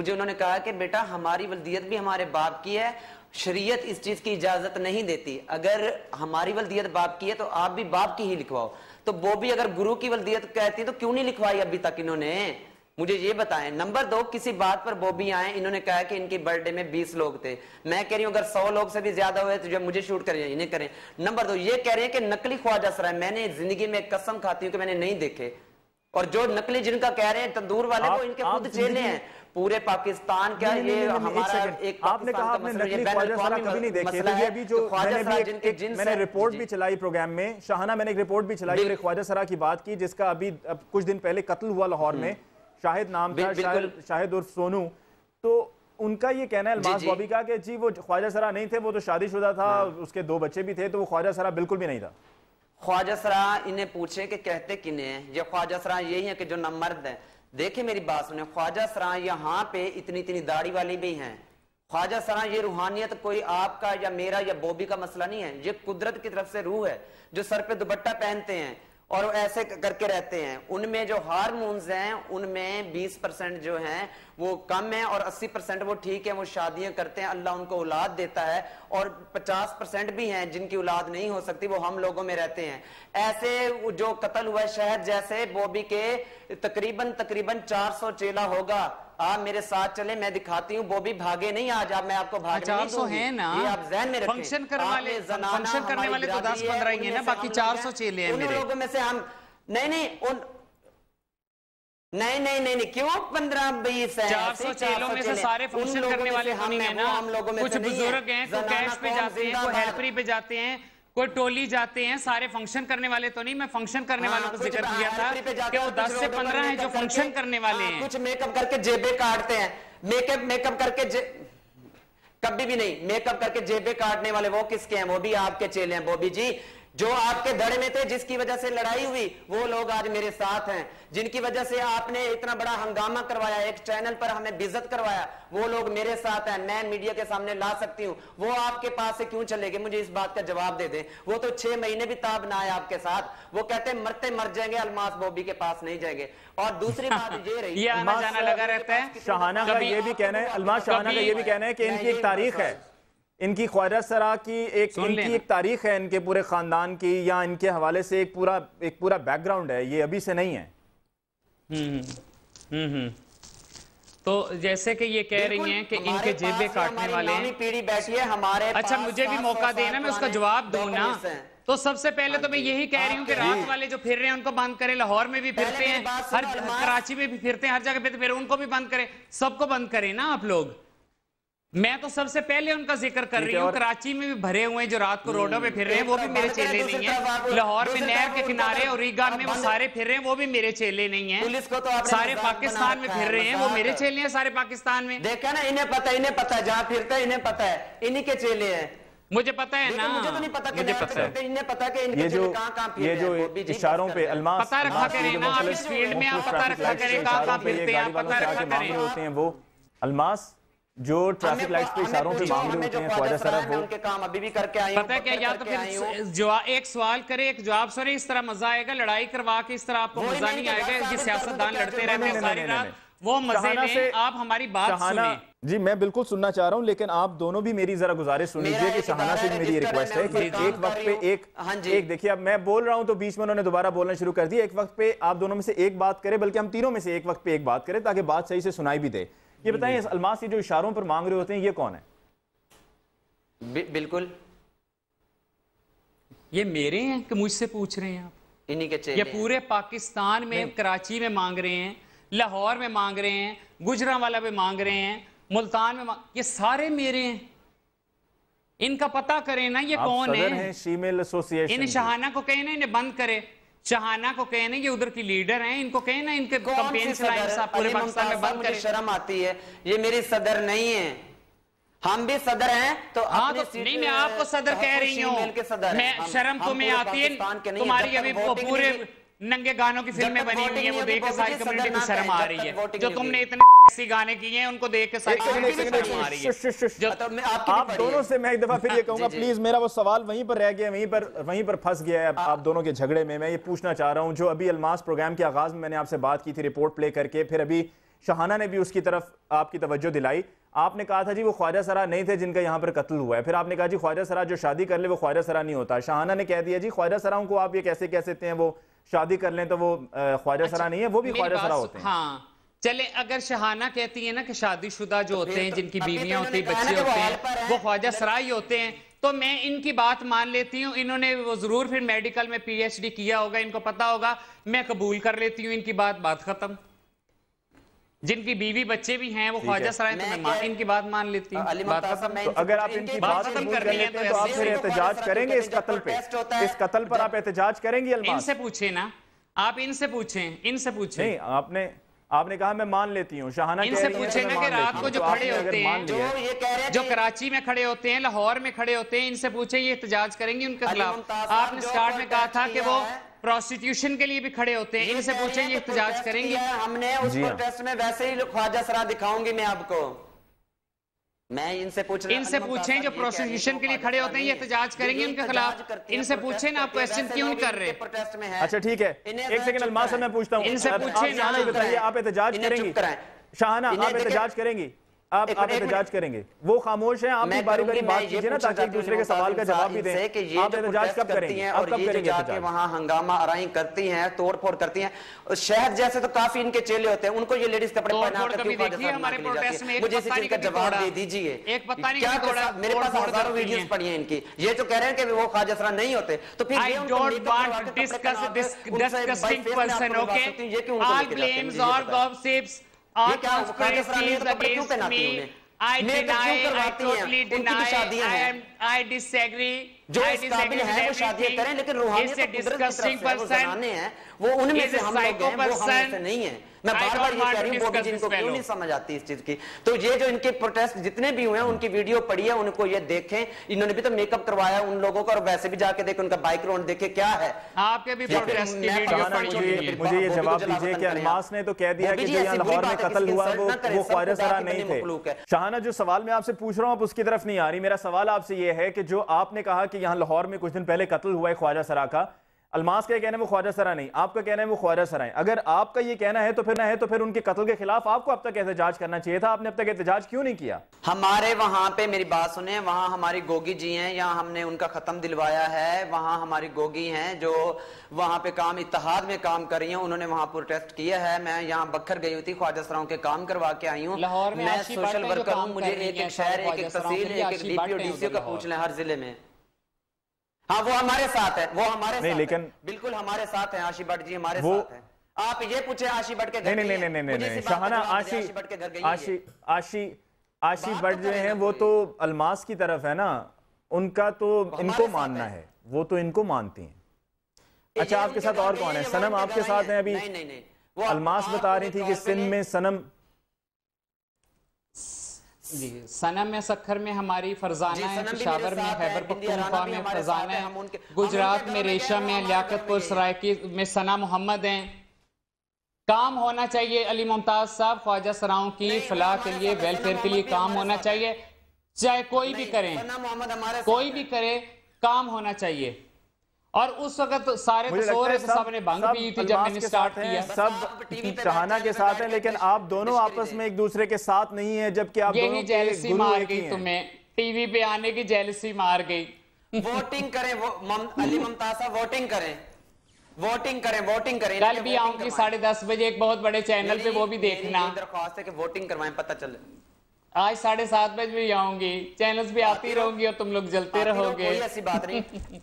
मुझे उन्होंने कहा कि बेटा हमारी वल्दियत भी हमारे बाप की है, शरीयत इस चीज की इजाजत नहीं देती, अगर हमारी वल्दियत बाप की है तो आप भी बाप की ही लिखवाओ। तो वो भी अगर गुरु की वल्दियत कहती तो क्यों नहीं लिखवाई अभी तक इन्होंने, मुझे ये बताएं। नंबर 2, किसी बात पर वो भी आए, इन्होंने कहा कि इनकी बर्थडे में 20 लोग थे, मैं कह रही हूं अगर 100 लोग से भी ज्यादा हुए तो जब मुझे शूट करें इन्हें करें। नंबर 2, ये कह रहे हैं कि नकली ख्वाजा सराय मैंने जिंदगी में कसम खाती हूं कि मैंने नहीं देखे, और जो नकली जिनका कह रहे हैं तंदूर वाले वो इनके खुद चेले हैं पूरे पाकिस्तान। क्या ये हमारा एक आपने कहा आपने नकली ख्वाजा सरा कभी नहीं देखे, तो ये भी जो मैंने रिपोर्ट भी चलाई प्रोग्राम में, शाहाना मैंने एक रिपोर्ट भी चलाई और एक ख्वाजा सरा की बात की जिसका अभी कुछ दिन पहले कत्ल हुआ लाहौर में, शाहिद नाम था, शाहिद उर्फ सोनू। तो उनका ये कहना है अल्मास बॉबी का कि जी वो ख्वाजा सरा नहीं थे, वो तो शादीशुदा था, उसके 2 बच्चे भी थे, तो वो ख्वाजा सरा बिल्कुल भी नहीं था। ख्वाजा सरा इन्हें पूछे कि कहते किन्हें हैं, ये ख्वाजा सरा यही है कि जो नमर्द है। देखिए मेरी बात सुने, ख्वाजा सरा यहाँ पे इतनी इतनी दाढ़ी वाली भी हैं। ख्वाजा सरा ये रूहानियत कोई आपका या मेरा या बॉबी का मसला नहीं है, ये कुदरत की तरफ से रूह है जो सर पे दुपट्टा पहनते हैं और ऐसे करके रहते हैं। उनमें जो हार्मोन्स हैं उनमें 20% जो हैं वो कम है और 80% वो ठीक है, वो शादियां करते हैं, अल्लाह उनको औलाद देता है, और 50% भी हैं जिनकी औलाद नहीं हो सकती, वो हम लोगों में रहते हैं। ऐसे जो कत्ल हुआ शहद जैसे बॉबी के तकरीबन 400 चेला होगा। आप मेरे साथ चले, मैं दिखाती हूँ। बॉबी भागे नहीं आज, आप मैं आपको भागने नहीं दूंगी, है ना, ये आप ज़हन में रखें। फंक्शन करने वाले तो 10-15 ही है ना, बाकी 400 चेले हैं मेरे। लोगों में से हम नहीं क्यों 15-20 है, 400 चेलों में से सारे फंक्शन करने वाले हम नहीं है ना, कुछ बुजुर्ग हैं, कोई कैश पे जाते हैं, कोई हेल्परी पे जाते हैं, कोई टोली जाते हैं, सारे फंक्शन करने वाले तो नहीं। मैं फंक्शन करने वालों को जिक्र किया था कि वो 10 से 15 हैं जो फंक्शन करने वाले हैं। कुछ मेकअप करके जेबे काटते हैं, मेकअप करके कभी भी नहीं, मेकअप करके जेबे काटने वाले वो किसके हैं? वो भी आपके चेले हैं बॉबी जी। जो आपके धड़े में थे, जिसकी वजह से लड़ाई हुई, वो लोग आज मेरे साथ हैं। जिनकी वजह से आपने इतना बड़ा हंगामा करवाया, एक चैनल पर हमें बेइज्जत करवाया, वो लोग मेरे साथ हैं। मैं मीडिया के सामने ला सकती हूँ, वो आपके पास से क्यों चले गए? मुझे इस बात का जवाब दे दें। वो तो 6 महीने भी ताब ना आए आपके साथ, वो कहते मरते मर जाएंगे, अल्मास बॉबी के पास नहीं जाएंगे। और दूसरी बात ये रही, ये आना जाना लगा रहता है। शाहाना का ये भी कहना है, अल्मास शाहाना का ये भी कहना है कि इनकी एक तारीख है, इनकी ख्वाजा सरा की इनकी एक तारीख है, इनके पूरे खानदान की या इनके हवाले से एक पूरा बैकग्राउंड है, ये अभी से नहीं है। तो जैसे कि ये कह रही हैं कि इनके जेबे काटने वाले हैं, पीढ़ी बैठी है हमारे। अच्छा मुझे भी मौका देना, मैं उसका जवाब दूं ना। तो सबसे पहले तो मैं यही कह रही हूँ कि रात वाले जो फिर रहे हैं उनको बंद करें। लाहौर में भी फिरते हैं, हर कराची में भी फिरते हैं, हर जगह पे फिर उनको भी बंद करें, सबको बंद करें ना आप लोग। मैं तो सबसे पहले उनका जिक्र कर रही हूँ। कराची में भी भरे हुए जो रात को रोडों पे फिर रहे हैं वो भी मेरे चेले नहीं है। लाहौर में नहर के किनारे और रीगान में वो सारे फिर रहे हैं, वो भी मेरे चेले नहीं है। पुलिस को तो सारे पाकिस्तान में फिर रहे हैं, वो मेरे चेले हैं सारे पाकिस्तान में। देखा ना, इन्हें पता है जहाँ फिरते हैं, इन्हें पता है, इन्हीं के चेले हैं। मुझे पता है ना, मुझे तो नहीं पता, मुझे पता है, इन्हें पता है कि इनके चेले कहाँ फिर रहे हैं। ये जो इशारों पे अल्मास पता रखा करें ना, आप इस फील्ड में आप पता रखा करें कहाँ फिरते हैं, आप पता रखा करें होते हैं। वो अल्मास जो ट्रैफिक लाइट्स पे इशारों पे मांग रहे होते हैं ख्वाजा सरा, वो उनके काम अभी भी करके आई। पता है क्या, या तो फिर एक सवाल करे एक जवाब सुने, इस तरह मजा आएगा। लड़ाई करवा के इस तरह आपको मजा नहीं आएगा कि सियासतदान लड़ते रहते हैं सारी रात, वो मजे में आप हमारी बात सुने। जी मैं बिल्कुल सुनना चाह रहा हूं, लेकिन आप दोनों भी मेरी जरा गुजारिश सुन लीजिए कि शाहाना से मेरी रिक्वेस्ट है कि एक वक्त पे एक देखिए, अब मैं बोल रहा हूं तो बीच में उन्होंने दोबारा बोलना शुरू कर दिया। एक वक्त पे आप दोनों में से एक बात करें, बल्कि हम तीनों में से एक वक्त पे एक बात करें ताकि बात सही से सुनाई भी दे। ये बताएं, अल्मास, ये जो इशारों पर मांग रहे होते हैं ये कौन है? बिल्कुल ये मेरे हैं कि मुझसे पूछ रहे हैं आप? इन्हीं के चेले। ये पूरे पाकिस्तान में, कराची में मांग रहे हैं, लाहौर में मांग रहे हैं, गुजरांवाला में मांग रहे हैं, मुल्तान में ये सारे मेरे हैं। इनका पता करें ना ये कौन है। फीमेल एसोसिएशन, इन शाहाना को कहें ना इन्हें बंद करे, शाहाना को कहने ये उधर की लीडर हैं, इनको कहें ना इनके कैंपेन चलाएं पूरे पाकिस्तान में, बंद करें। शर्म आती है, ये मेरी सदर नहीं है, हम भी सदर हैं। तो हाँ तो नहीं, मैं आपको सदर कह रही हूँ, मैं शर्म तुम्हें आती है? तुम्हारी अभी पूरे नंगे गानों की फिल्में बनी हुई हैं, वो देख के सारी कम्युनिटी को शर्म आ रही है। जो तुमने इतने ऐसी गाने किए हैं उनको देख के सारी कम्युनिटी को शर्म आ रही है। आप दोनों से मैं एक दफा फिर ये कहूंगा, प्लीज मेरा वो सवाल वहीं पर रह गया, वहीं पर फंस गया है आप दोनों के झगड़े में। मैं ये पूछना चाह रहा हूं, जो अभी अलमास प्रोग्राम के आगाज में मैंने आपसे बात की थी रिपोर्ट प्ले करके, फिर अभी शहाना ने भी उसकी तरफ आपकी तवज्जो दिलाई। आपने कहा था जी वो ख्वाजा सरा नहीं थे जिनका यहाँ पर कत्ल हुआ है, फिर आपने कहा जी ख्वाजा सरा जो शादी कर ले वो ख्वाजा सरा नहीं होता। शहाना ने कह दिया जी ख्वाजा सराओं को आप ये कैसे कह सकते हैं, वो शादी कर लें तो वो ख्वाजा सरा नहीं है, वो भी ख्वाजा सरा होते हैं। हाँ चले, अगर शहाना कहती है ना कि शादीशुदा जो होते हैं, जिनकी बीवियां होती हैं, बच्चे होते हैं, वो ख्वाजा सरा ही होते हैं, तो मैं इनकी बात मान लेती हूँ। इन्होंने वो जरूर फिर मेडिकल में PhD किया होगा, इनको पता होगा, मैं कबूल कर लेती हूँ इनकी बात खत्म। जिनकी बीवी बच्चे भी हैं वो ख्वाजा सराय, तो मैं इनकी बात मान लेती हूँ। तो अगर आप इनकी बात कबूल कर लेते हैं तो आप फिर एहतजाज करेंगे इस कत्ल पे, इस कत्ल पर आप एहतजाज करेंगे? इनसे पूछे ना, आप इनसे पूछें, इनसे पूछें। नहीं, आपने कहा मैं मान लेती हूँ। शहाना इनसे पूछे ना कि रात को जो खड़े होते हैं, जो कराची में खड़े होते हैं, लाहौर में खड़े होते हैं, इनसे पूछे ये एहतजाज करेंगे उनके खिलाफ। आपने स्टार्ट में कहा था कि वो प्रोस्टिट्यूशन के लिए भी खड़े होते हैं, इनसे पूछें ये एहतजाज करेंगे? हमने उस प्रोटेस्ट में वैसे ही ख्वाजा सरा दिखाऊंगी मैं आपको। मैं इनसे पूछें जो प्रोस्टिट्यूशन के लिए खड़े होते हैं ये एहतजाज करेंगे उनके खिलाफ? इनसे पूछें ना, आप क्वेश्चन क्यों नहीं कर रहे? प्रोटेस्ट में है। अच्छा ठीक है, एक सेकंड अलमास मैं पूछता हूँ, इनसे पूछें ना, बताइए आप एहतजाज करेंगी? शहाना आप एहतजाज करेंगी? आप एहतजाज करेंगे? वो खामोश हैं, आप भी बारी बारी बात कीजिए ना ताकि एक दूसरे के सवाल का जवाब भी दें। आप एहतजाज कब करेंगे? आप कब करेंगे? वहाँ हंगामा आराई करती हैं, तोड़ फोड़ करती हैं। शहर जैसे तो काफी इनके चेले होते हैं, उनको ये लेडीज कपड़े पहना कर मुझे इस चीज का जवाब दे दीजिए। एक पता नहीं क्या मेरे पास हजारों वीडियोस पड़ी हैं इनकी, ये जो कह रहे हैं कि वो ख्वाजा सरा नहीं होते, तो फिर I don't want to discuss this disgusting person, okay? All blames, all gossips, all conspiracies against me. I deny, I totally deny, I disagree. जो इस काबिल है वो शादी करें, लेकिन रूहानियत तो कुदरत की तरफ से वो जनाने हैं, वो उनमें से हम लोग हैं, वो हम से नहीं है। मैं बार-बार ये कह रही हूँ, बॉबी जी इनको क्यों नहीं समझ आती इस चीज की। तो ये जो इनके प्रोटेस्ट जितने भी हुए हैं उनकी वीडियो पड़ी है, उनको ये देखें। इन्होंने भी तो मेकअप करवाया उन लोगों का, और वैसे भी जाके देखें उनका बाइक राउंड देखे क्या है। आपके भी प्रोटेस्ट की वीडियो पड़ी है। मुझे ये जवाब दीजिए कि अलमास ने तो कह दिया कि जो यहाँ लाहौर में कत्ल हुआ वो ख्वाजा सरा नहीं थे। शहाना जो सवाल मैं आपसे पूछ रहा हूँ आप उसकी तरफ नहीं आ रही। मेरा सवाल आपसे ये है कि जो आपने कहा कि यहाँ लाहौर में कुछ दिन पहले कत्ल हुआ है ख्वाजा सरा का, अलमास का कहना है वो ख्वाजा सरा नहीं, आपका कहना है वो ख्वाजा सरा है। अगर आपका ये कहना है तो फिर उनके कत्ल के खिलाफ आपको अब तक एहतजाज करना चाहिए था। आपने अब तक एहतजाज क्यों नहीं किया? हमारे वहां पे, मेरी बात सुने, वहां हमारी गोगी जी हैं, यहाँ हमने उनका खत्म दिलवाया है। वहां हमारी गोगी हैं जो वहां पे काम इत्तेहाद में काम कर रही हैं, उन्होंने वहां प्रोटेस्ट किया है। मैं यहाँ बखर गई हुई थी, ख्वाजा सराओं के काम करवा के आई हूँ। मैं सोशल वर्कर हूँ, मुझे एक शहर, एक तहसील, एक DPO DCO का पूछ लें हर जिले में। हाँ वो हमारे साथ है, वो हमारे साथ लेकिन बिल्कुल हमारे साथ है। आशी भट्ट जी हमारे साथ है। आप ये पूछे आशी भट्ट के घर? नहीं, शहाना आशी भट्ट जो है वो तो अलमास की तरफ है ना, उनका तो इनको मानना है, वो तो इनको मानती हैं। अच्छा आपके साथ और कौन है? सनम आपके साथ है अभी? नहीं, अलमास बता रही थी कि सिंध में सनम में, सखर में हमारी फरजाना है, पेशावर में, खैबर पख्तूनख्वा में फरजाना है, गुजरात में रेशम है, लियाकतपुर सरायकी में सना मोहम्मद हैं। काम होना चाहिए अली मुमताज साहब, ख्वाजा सराओं की फलाह के लिए, वेलफेयर के लिए काम होना चाहिए, चाहे कोई भी करें, कोई भी करे, काम होना चाहिए। और उस वक्त सारे तो सो रहे थे, सबने भंग पी थी जब मैंने स्टार्ट किया। सब शहाना के साथ हैं, लेकिन आप दोनों आपस में एक दूसरे के साथ नहीं है, जबकि आप दोनों जेलसी मार गई तुम्हें, टीवी पे आने की जेलसी मार गई। वोटिंग करें, अली मुमताज साहब वोटिंग करें, वोटिंग करें। कल भी आऊंगी 10:30 बजे एक बहुत बड़े चैनल पे, वो भी देखना। दरख्वास्त है कि वोटिंग करवाएं, पता चले। आज 7:30 बजे भी आऊंगी, चैनल्स पे आती रहूंगी और तुम लोग जलते रहोगे। कोई ऐसी बात नहीं।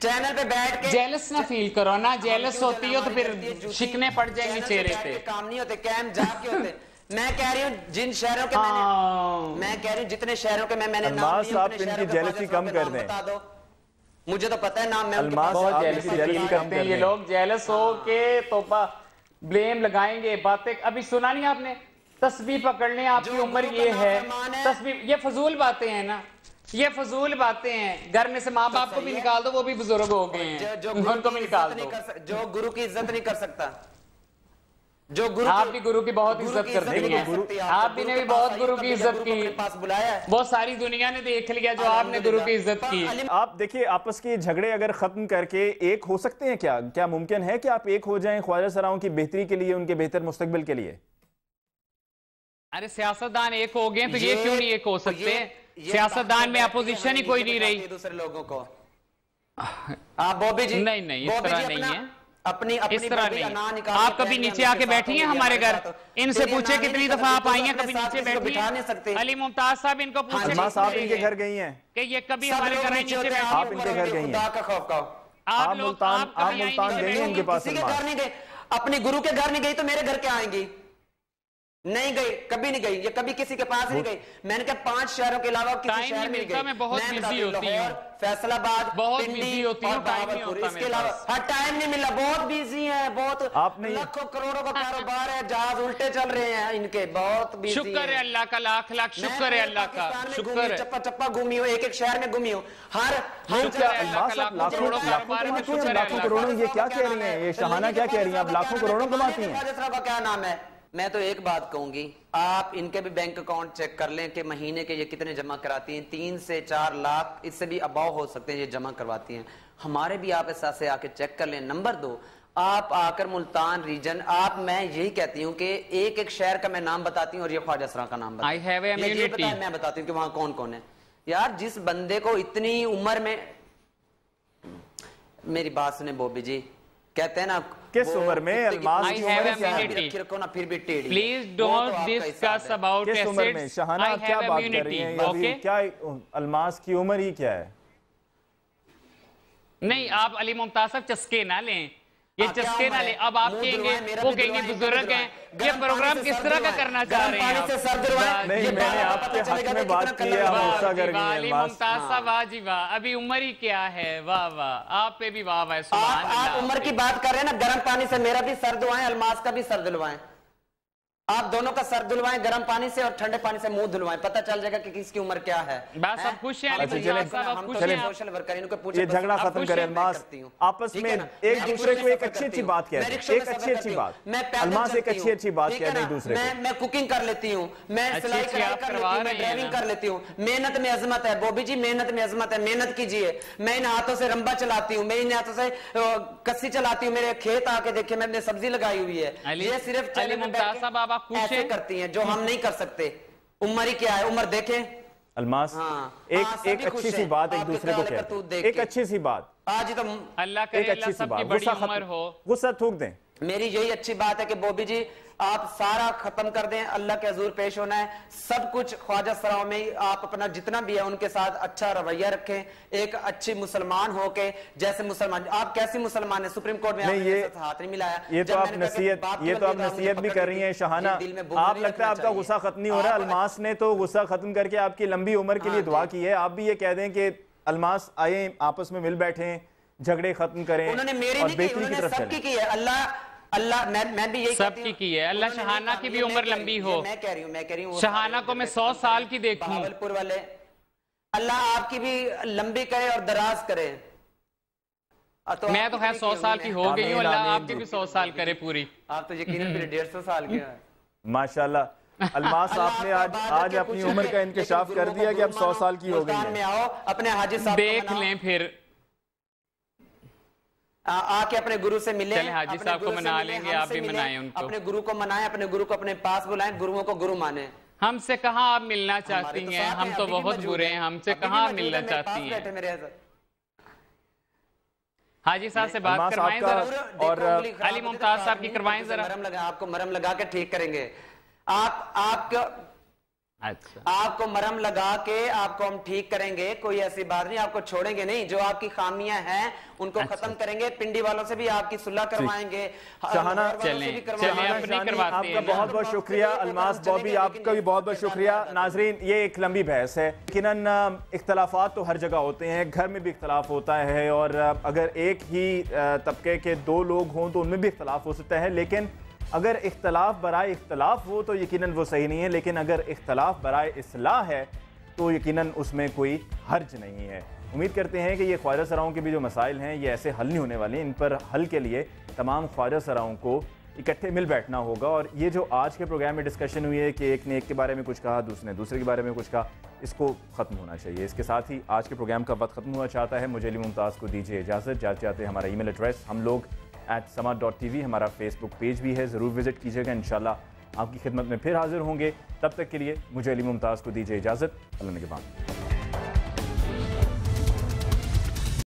चैनल पे बैठ के जेलस ना फील करो ना, जेलस होती हो तो फिर शिकने पड़ जाएंगे चेहरे पे। काम नहीं होते, कैम जाके होते। मैं कह रही हूँ जिन शहरों के मैं कह रही हूँ जितने शहरों के मैंने नाम इनकी जेलसी कम कर दें, बता दो। मुझे तो पता है नाम, मैं बहुत जेलसी करते हैं ये लोग। जेलस हो के तो ब्लेम लगाएंगे, बातें अभी सुना नहीं आपने? तस्बीह पकड़ने आपकी उम्र ये है, तस्बीह, ये फजूल बातें हैं ना। ये फजूल बातें हैं। घर में से माँ बाप को भी निकाल दो, वो भी बुजुर्ग हो गए हैं, उनको भी निकाल दो। जो गुरु की इज्जत नहीं कर सकता, जो गुरु आप भी गुरु की बहुत इज्जत करते हैं, आप भी ने भी बहुत गुरु की इज्जत की, पास बुलाया है। बहुत सारी दुनिया ने देख लिया जो आपने गुरु की इज्जत की। आप देखिए, आपस के झगड़े अगर खत्म करके एक हो सकते हैं क्या? क्या मुमकिन है कि आप एक हो जाएं ख्वाजा सराओं की बेहतरी के लिए, उनके बेहतर मुस्तकबिल के लिए? अरे सियासतदान एक हो गए तो ये क्यों नहीं एक हो सकते? सियासतदान में अपोजिशन ही कोई नहीं रही दूसरे लोगों को। आप बॉबी जी नहीं इस तरह नहीं है, अपनी इस तरह नहीं। आप कभी नीचे आके बैठी हैं हमारे घर, इनसे पूछे कितनी दफा आप आई हैं, कभी नीचे बैठी हैं? अली मुमताज साहब इनको पूछे आप इनके घर गई हैं कि ये कभी हमारे घर नीचे बैठी? आप इनके घर गई हैं? आप मुल्तान गई हैं इनके पास? घर नहीं गए, अपने गुरु के घर नहीं गई तो मेरे घर क्या आएंगी? नहीं गई, कभी नहीं गई, ये कभी किसी के पास नहीं गई। मैंने कहा 5 शहरों के अलावा किसी शहर में नहीं गई। मैं बहुत बिजी होती हूँ, फैसलाबाद, बहुत बिजी होती हूँ, इसके अलावा हर टाइम नहीं मिला। बहुत बिजी है, बहुत आपने लाखों करोड़ों का कारोबार है, जहाज उल्टे चल रहे हैं इनके, बहुत बिजी। शुक्र है अल्लाह का, लाख लाख शुक्र है अल्लाह का, शुक्र है। चप्पा चप्पा घूमी हो, एक एक शहर में घूमी हो, हर लाखों करोड़ों। ये क्या कह रही हैं, ये शहाना क्या कह रही हैं? आप लाखों करोड़ों कमाती हैं। का क्या नाम है? मैं तो एक बात कहूंगी, आप इनके भी बैंक अकाउंट चेक कर लें कि महीने के ये कितने जमा कराती हैं। 3 से 4 लाख, इससे भी अबाव हो सकते हैं, ये जमा करवाती हैं। हमारे भी आप ऐसा से आके चेक कर लें। नंबर 2, आप आकर मुल्तान रीजन, आप, मैं यही कहती हूँ कि एक एक शहर का मैं नाम बताती हूँ और ये ख्वाजा सरा का नाम बताती हूँ, मैं बताती हूँ कि वहां कौन कौन है। यार जिस बंदे को इतनी उम्र में, मेरी बात सुने बॉबी जी, कहते हैं ना किस उम्र में अल्मास की उम्र क्या है? फिर भी टेढ़ी। प्लीज डोंट डिस्कस अबाउट किस उम्र में? शहाना आप क्या बात कर रही हैं? अभी क्या अल्मास की उम्र ही क्या है? नहीं, आप अली मुमताज साहब चस्के ना लें, ये चस्के ना ले। अब आप कहेंगे, वो कहेंगे बुजुर्ग हैं। ये प्रोग्राम किस तरह का करना चाह रहे हैं आप? नहीं, मैंने आपके हक में बात की है, आप गुस्सा कर रही हैं। अली मुमताज साहब वाह जी वाह, अभी उम्र ही क्या है, वाह वाह, आप पे भी वाह वाह। आप उम्र की बात कर रहे हैं ना, गर्म पानी से मेरा भी सर धुलवाएं, अल्मास का भी सर धुलवाएं। आप दोनों का सर धुलवाएं गर्म पानी से और ठंडे पानी से मुंह धुलवाएं, पता चल जाएगा कि किसकी उम्र क्या है। बस सब खुश हैं, सोशल वर्कर, इनको पूछे ये झगड़ा खत्म करें। अल्मास आपस में एक दूसरे को एक अच्छी बात कह रहे हैं, एक अच्छी बात। अल्मास एक अच्छी बात कह रहे हैं दूसरे को। मैं कुकिंग कर लेती हूँ, मैं सिलाई कर लेती हूँ, मैं ड्राइविंग कर लेती हूँ। मेहनत में अजमत है बॉबी जी, मेहनत में अजमत है, मेहनत कीजिए। मैं इन हाथों से रंबा चलाती हूँ, मैं इन हाथों से कस्सी चलाती हूँ। मेरे खेत आके देखिए, मैंने सब्जी लगाई हुई है। ये सिर्फ ऐसे करती हैं जो हम नहीं कर सकते। उम्र ही क्या है, उम्र देखें। अल्मास एक अच्छी सी बात एक दूसरे को कहते हैं, एक अच्छी सी बात। आज तो अल्लाह करे एक अच्छी सी बात, गुस्सा थूक दें। मेरी यही अच्छी बात है कि बॉबी जी आप सारा खत्म कर दें, अल्लाह के हजूर पेश होना है। सब कुछ ख्वाजा सराओं में आप अपना जितना भी है उनके साथ अच्छा रवैया रखें, एक अच्छी मुसलमान हो के, जैसे मुसलमान आप कैसी मुसलमान है, सुप्रीम कोर्ट में हाथ नहीं मिलाया। ये तो आप नसीहत भी कर रही हैं शहाना। आप लगता है आपका गुस्सा खत्म नहीं हो रहा। अल्मास ने तो गुस्सा खत्म करके आपकी लंबी उम्र के लिए दुआ की है। आप भी ये कह दें कि अल्मास आए, आपस में मिल बैठे, झगड़े खत्म करें। उन्होंने मेरी नहीं की, उन्होंने सबकी की है। अल्लाह मैं भी यही सबकी की है। अल्लाह शहाना की भी उम्र लंबी हो। मैं कह रही हूँ शहाना को मैं 100 साल की देखूं। भावलपुर वाले, अल्लाह आपकी भी लंबी करे और दराज करे। तो मैं तो खैर 100 साल की हो गई हूँ, अल्लाह आपकी भी 100 साल करे पूरी। आप तो यकीनन 150 साल के हैं माशाल्लाह। अल्मास आपने आज अपनी उम्र का इंकशाफ कर दिया कि अब 100 साल की हो गई है। आओ अपने हाजी साहब देख लें, फिर आके अपने गुरु से मिले, हाजी साहब को मना लेंगे, आप भी मनाएं उनको। अपने गुरु को मनाएं, अपने गुरु को अपने पास बुलाएं, गुरुओं को गुरु माने। हमसे कहाँ आप मिलना चाहती हैं? हम तो बहुत बुरे हैं, हमसे कहाँ मिलना चाहती हैं? हाजी साहब से बात करवाएं जरा, और अली मुमताज साहब की करवाएं जरा। आपको मरहम लगा के ठीक करेंगे। आपको अच्छा, आपको मरहम लगा के आपको हम ठीक करेंगे, कोई ऐसी बात नहीं, आपको छोड़ेंगे नहीं। जो आपकी खामियां हैं उनको खत्म करेंगे। पिंडी वालों से भी आपकी सुलह करवाएंगे। शहाना आपका बहुत बहुत शुक्रिया। अल्मास बॉबी आपका भी बहुत बहुत शुक्रिया। नाजरीन, ये एक लंबी बहस है, लेकिन इख्तलाफात तो हर जगह होते हैं, घर में भी इख्तलाफ होता है, और अगर एक ही तबके के 2 लोग हों तो उनमें भी इख्तलाफ हो सकता है। लेकिन अगर इख्तलाफ बराए इख्तलाफ हो तो यकीनन वो सही नहीं है, लेकिन अगर इख्तलाफ बराए इस्लाह है तो यकीनन उसमें कोई हर्ज नहीं है। उम्मीद करते हैं कि ये ख्वाजा सराओं के भी जो मसाइल हैं ये ऐसे हल नहीं होने वाले, इन पर हल के लिए तमाम ख्वाजा सराओं को इकट्ठे मिल बैठना होगा। और ये जो आज के प्रोग्राम में डिस्कशन हुई है कि एक ने एक के बारे में कुछ कहा, दूसरे ने दूसरे के बारे में कुछ कहा, इसको ख़त्म होना चाहिए। इसके साथ ही आज के प्रोग्राम का वक्त ख़त्म हुआ चाहता है। मुझे अली मुमताज़ को दीजिए इजाज़त। जाते हमारा ईमेल एड्रेस हम लोग @sama.tv, हमारा फेसबुक पेज भी है, ज़रूर विज़िट कीजिएगा। इंशाल्लाह आपकी खिदमत में फिर हाजिर होंगे। तब तक के लिए मुझे अली मुमताज़ को दीजिए इजाज़त। अल्लाह ने के बाद।